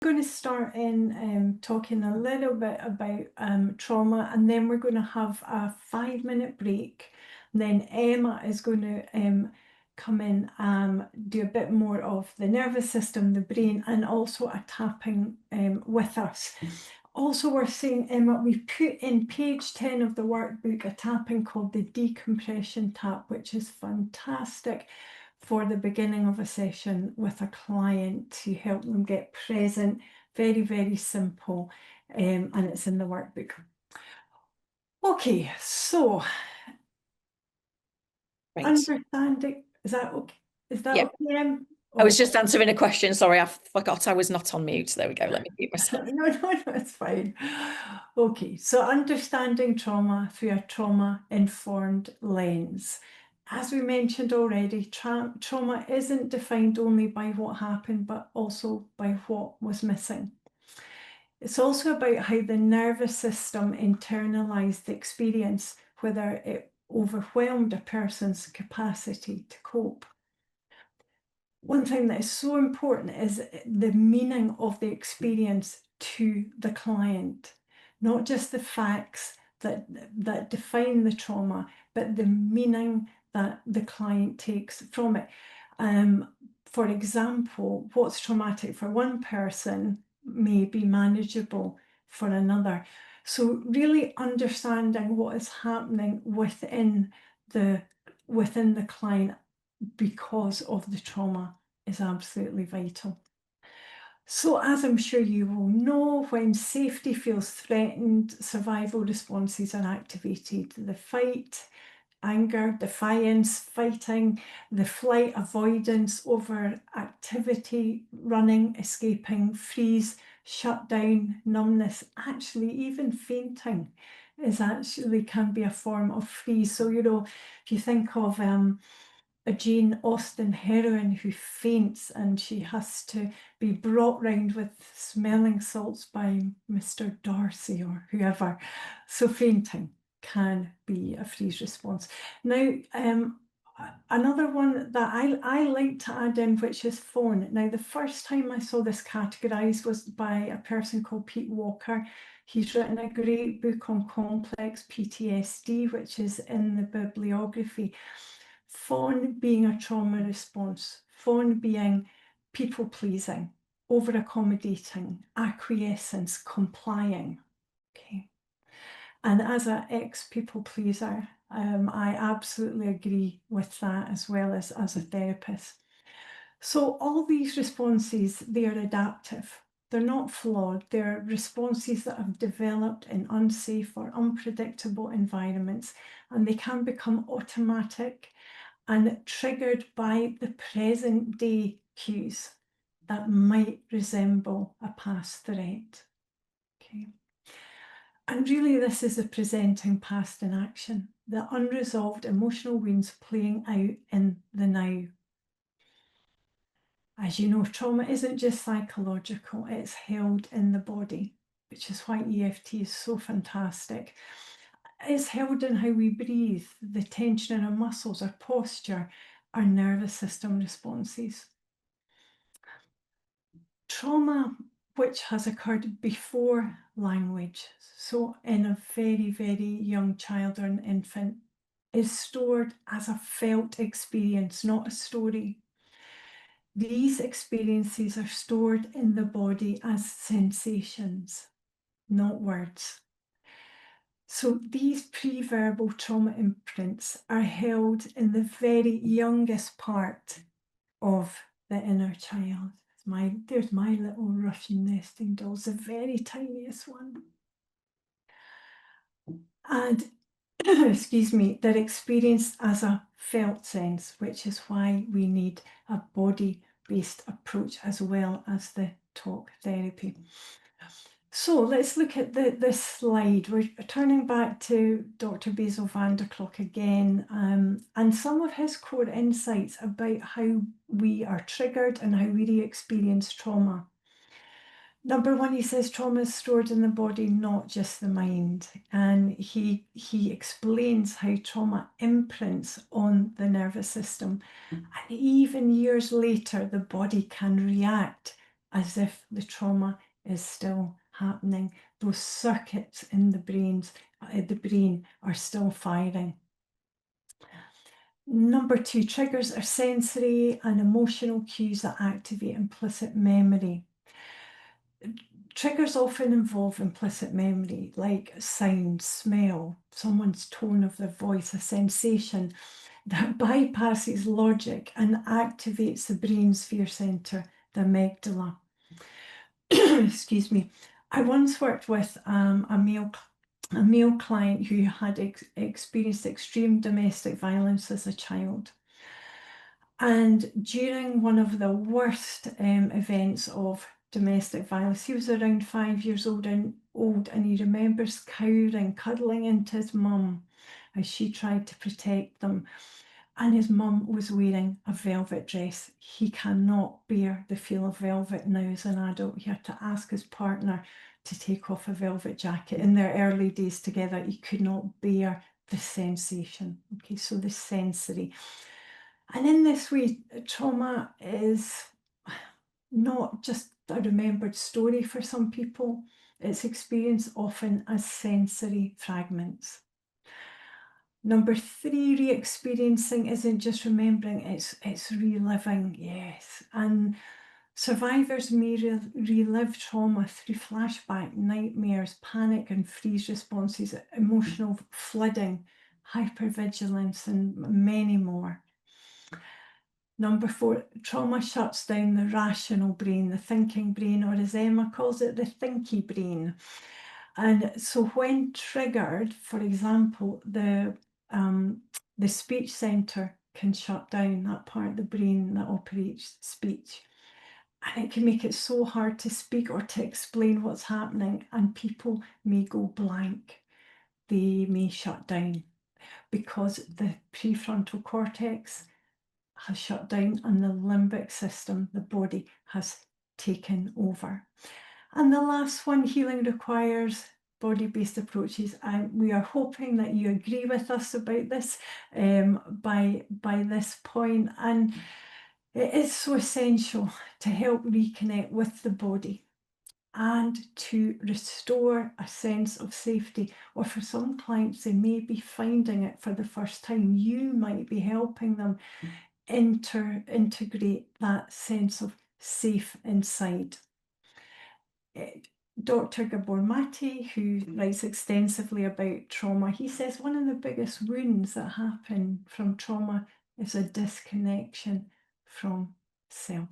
going to start in talking a little bit about trauma, and then we're going to have a 5-minute break. And then Emma is going to come in and do a bit more of the nervous system, the brain, and also a tapping with us. Also worth saying, Emma, we put in page 10 of the workbook a tapping called the decompression tap, which is fantastic for the beginning of a session with a client to help them get present. Very, very simple, and it's in the workbook. Okay, so Right. understanding, is that okay? Is that Yeah. okay, Em? I was just answering a question. Sorry, I forgot I was not on mute. There we go. Let me mute myself. No, it's fine. Okay, so understanding trauma through a trauma-informed lens. As we mentioned already, trauma isn't defined only by what happened, but also by what was missing. It's also about how the nervous system internalized the experience, whether it overwhelmed a person's capacity to cope. One thing that is so important is the meaning of the experience to the client, not just the facts that define the trauma, but the meaning that the client takes from it. For example, what's traumatic for one person may be manageable for another. So really understanding what is happening within the client because of the trauma is absolutely vital. So, as I'm sure you will know, when safety feels threatened, survival responses are activated. The fight, anger, defiance, fighting, the flight, avoidance, over activity, running, escaping, freeze, shut down, numbness, actually even fainting can be a form of freeze. So, if you think of a Jane Austen heroine who faints and she has to be brought round with smelling salts by Mr. Darcy or whoever. So fainting can be a freeze response. Now, another one that I like to add in, which is fawn. Now, the first time I saw this categorised was by a person called Pete Walker. He's written a great book on complex PTSD, which is in the bibliography. Fawn being a trauma response, fawn being people pleasing, over accommodating, acquiescence, complying. Okay. And as an ex-people pleaser, I absolutely agree with that as well as a therapist. So all these responses, they are adaptive. They're not flawed. They're responses that have developed in unsafe or unpredictable environments, and they can become automatic and triggered by the present day cues that might resemble a past threat. Okay. And really, this is a presenting past in action, the unresolved emotional wounds playing out in the now. As you know, trauma isn't just psychological, it's held in the body, which is why EFT is so fantastic. It's held in how we breathe, the tension in our muscles, our posture, our nervous system responses. Trauma which has occurred before language, so in a very, very young child or an infant, is stored as a felt experience, not a story. These experiences are stored in the body as sensations, not words. So these pre-verbal trauma imprints are held in the very youngest part of the inner child. There's my little Russian nesting dolls, the very tiniest one. And excuse me, they're experienced as a felt sense, which is why we need a body-based approach as well as the talk therapy. So let's look at this slide. We're turning back to Dr. Basil van der Klok again, and some of his core insights about how we are triggered and how we re-experience trauma. Number one, he says trauma is stored in the body, not just the mind. And he explains how trauma imprints on the nervous system. And even years later, the body can react as if the trauma is still happening. Those circuits in the brain are still firing. Number 2, triggers are sensory and emotional cues that activate implicit memory. Triggers often involve implicit memory, like sound, smell, someone's tone of their voice, a sensation that bypasses logic and activates the brain's fear center, the amygdala. Excuse me. I once worked with a male client who had experienced extreme domestic violence as a child. And during one of the worst events of domestic violence, he was around 5 years old, and he remembers cowering, cuddling into his mum as she tried to protect them. And his mum was wearing a velvet dress. He cannot bear the feel of velvet now as an adult. He had to ask his partner to take off a velvet jacket. In their early days together, he could not bear the sensation. Okay, so the sensory. And in this way, trauma is not just a remembered story for some people. It's experienced often as sensory fragments. Number 3, re-experiencing isn't just remembering, it's reliving, yes. And survivors may relive trauma through flashback, nightmares, panic and freeze responses, emotional flooding, hypervigilance, and many more. Number 4, trauma shuts down the rational brain, the thinking brain, or as Emma calls it, the thinky brain. And so when triggered, for example, the speech center can shut down, that part of the brain that operates speech. And it can make it so hard to speak or to explain what's happening, and people may go blank. They may shut down because the prefrontal cortex has shut down and the limbic system, the body, has taken over. And the last one, healing requires body-based approaches. And we are hoping that you agree with us about this by this point. And it is so essential to help reconnect with the body and to restore a sense of safety. Or for some clients, they may be finding it for the first time. You might be helping them integrate that sense of safe inside. Dr. Gabor Mate, who writes extensively about trauma, he says one of the biggest wounds that happen from trauma is a disconnection from self.